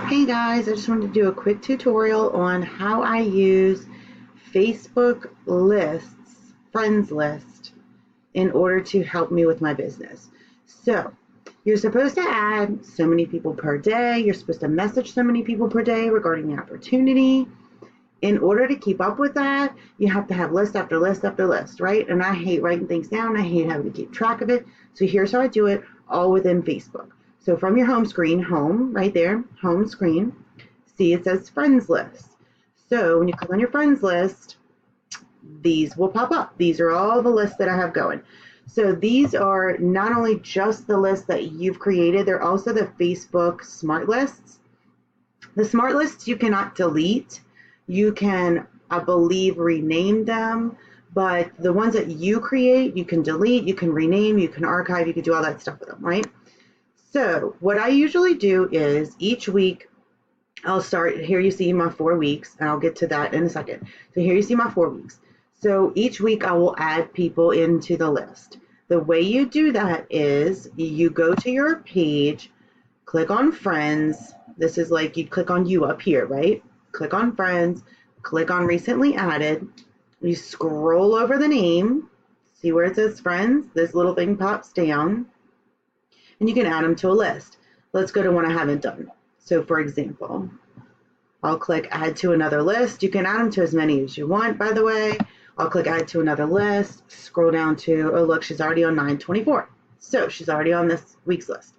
Hey guys, I just wanted to do a quick tutorial on how I use Facebook lists, friends list, in order to help me with my business. So you're supposed to add so many people per day. You're supposed to message so many people per day regarding the opportunity. In order to keep up with that, you have to have list after list after list, right? And I hate writing things down. I hate having to keep track of it. So here's how I do it all within Facebook. So from your home screen, home right there, home screen, see it says friends list. So when you click on your friends list, these will pop up. These are all the lists that I have going. So these are not only just the lists that you've created, they're also the Facebook smart lists. The smart lists you cannot delete. You can, I believe, rename them, but the ones that you create, you can delete, you can rename, you can archive, you can do all that stuff with them, right? So what I usually do is each week I'll start, here you see my 4 weeks, and I'll get to that in a second. So here you see my 4 weeks. So each week I will add people into the list. The way you do that is you go to your page, click on friends. This is like you click on you up here, right? Click on friends, click on recently added. You scroll over the name, see where it says friends, this little thing pops down, and you can add them to a list. Let's go to one I haven't done. So for example, I'll click add to another list. You can add them to as many as you want, by the way. I'll click add to another list, scroll down to, oh look, she's already on 9/24. So she's already on this week's list.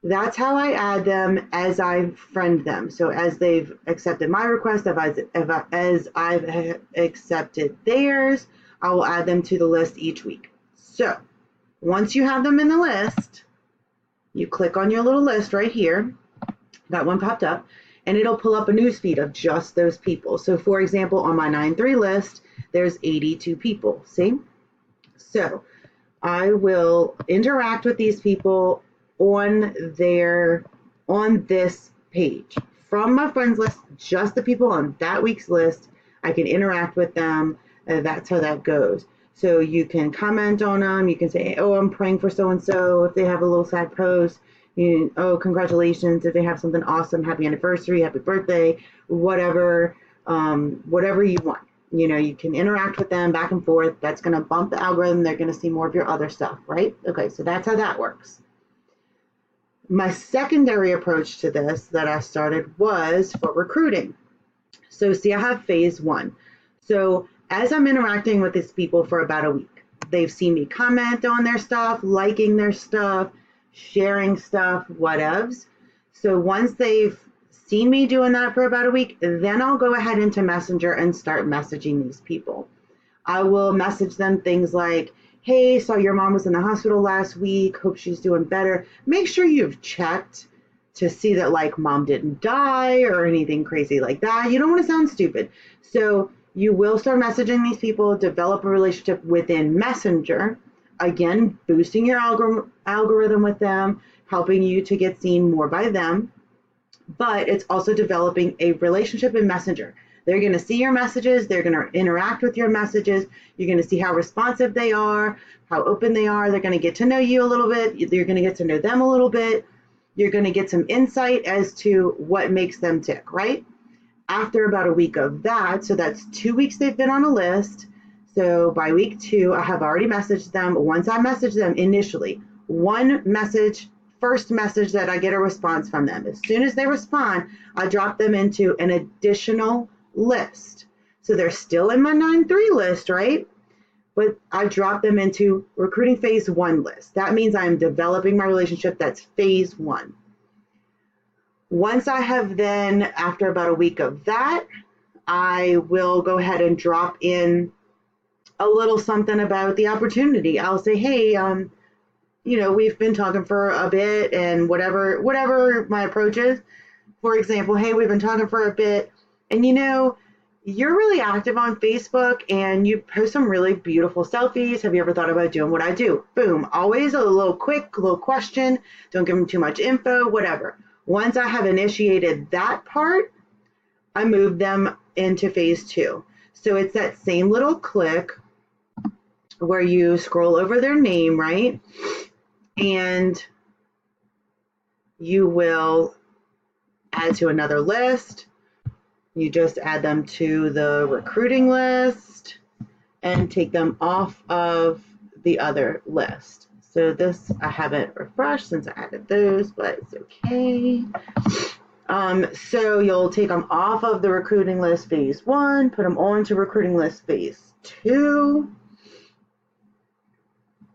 That's how I add them as I friend them. So as they've accepted my request, as I've accepted theirs, I will add them to the list each week. So once you have them in the list, you click on your little list right here. That one popped up, and it'll pull up a news feed of just those people. So for example, on my 9/3 list, there's 82 people. See? So I will interact with these people on this page. From my friends list, just the people on that week's list, I can interact with them. That's how that goes. So you can comment on them. You can say, oh, I'm praying for so-and-so. If they have a little sad post, oh, congratulations. If they have something awesome, happy anniversary, happy birthday, whatever, whatever you want. You can interact with them back and forth. That's going to bump the algorithm. They're going to see more of your other stuff, right? Okay, so that's how that works. My secondary approach to this that I started was for recruiting. So see, I have phase one. So as I'm interacting with these people for about a week, they've seen me comment on their stuff, liking their stuff, sharing stuff, whatevs. So once they've seen me doing that for about a week, then I'll go ahead into Messenger and start messaging these people. I will message them things like, hey, saw your mom was in the hospital last week. Hope she's doing better. Make sure you've checked to see that like mom didn't die or anything crazy like that. You don't want to sound stupid. So you will start messaging these people, develop a relationship within Messenger. Again, boosting your algorithm with them, helping you to get seen more by them. But it's also developing a relationship in Messenger. They're going to see your messages. They're going to interact with your messages. You're going to see how responsive they are, how open they are. They're going to get to know you a little bit. You're going to get to know them a little bit. You're going to get some insight as to what makes them tick, right? After about a week of that, so that's 2 weeks they've been on a list. So by week 2, I have already messaged them. Once I message them initially, first message that I get a response from them. As soon as they respond, I drop them into an additional list. So they're still in my 9/3 list, right? But I drop them into recruiting phase 1 list. That means I'm developing my relationship. That's phase 1. Once I have then, after about a week of that, I will go ahead and drop in a little something about the opportunity. I'll say, hey, we've been talking for a bit, and whatever my approach is. For example, hey, we've been talking for a bit, and you're really active on Facebook and you post some really beautiful selfies. Have you ever thought about doing what I do? Boom. Always a little question. Don't give them too much info, whatever. Once I have initiated that part, I move them into phase 2. So it's that same little click where you scroll over their name, right? And you will add to another list. You just add them to the recruiting list and take them off of the other list. So this, I haven't refreshed since I added those, but it's okay. So you'll take them off of the recruiting list phase 1, put them onto recruiting list phase 2,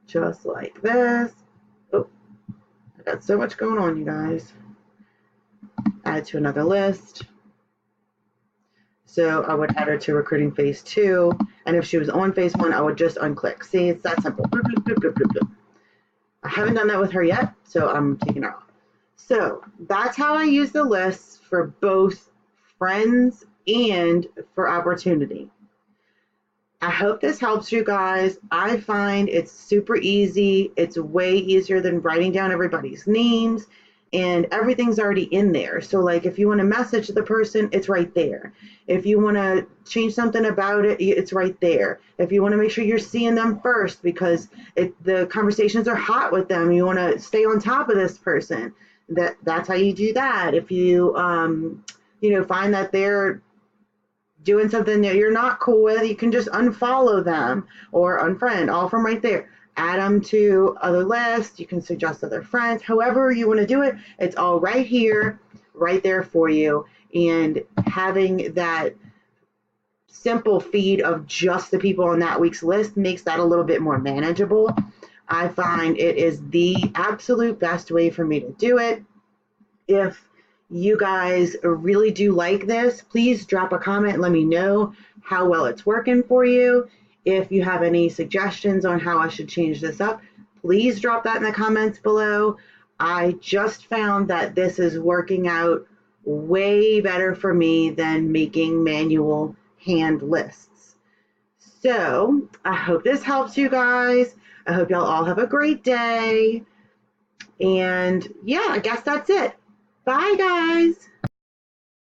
just like this. Oh, I got so much going on, you guys. Add to another list. So I would add her to recruiting phase 2, and if she was on phase 1, I would just unclick. See, it's that simple. Bloop, bloop, bloop, bloop, bloop. I haven't done that with her yet, so I'm taking her off. So that's how I use the lists for both friends and for opportunity. I hope this helps you guys. I find it's super easy. It's way easier than writing down everybody's names, and everything's already in there. So like if you want to message the person, it's right there. If you want to change something about it, it's right there. If you want to make sure you're seeing them first because the conversations are hot with them, you want to stay on top of this person, that's how you do that. If you find that they're doing something that you're not cool with, you can just unfollow them or unfriend, all from right there. Add them to other lists. You can suggest other friends. However you want to do it, it's all right here, right there for you. And having that simple feed of just the people on that week's list makes that a little bit more manageable. I find it is the absolute best way for me to do it. If you guys really do like this, please drop a comment and let me know how well it's working for you. If you have any suggestions on how I should change this up, please drop that in the comments below. I just found that this is working out way better for me than making manual hand lists. So I hope this helps you guys. I hope y'all all have a great day. And yeah, I guess that's it. Bye, guys.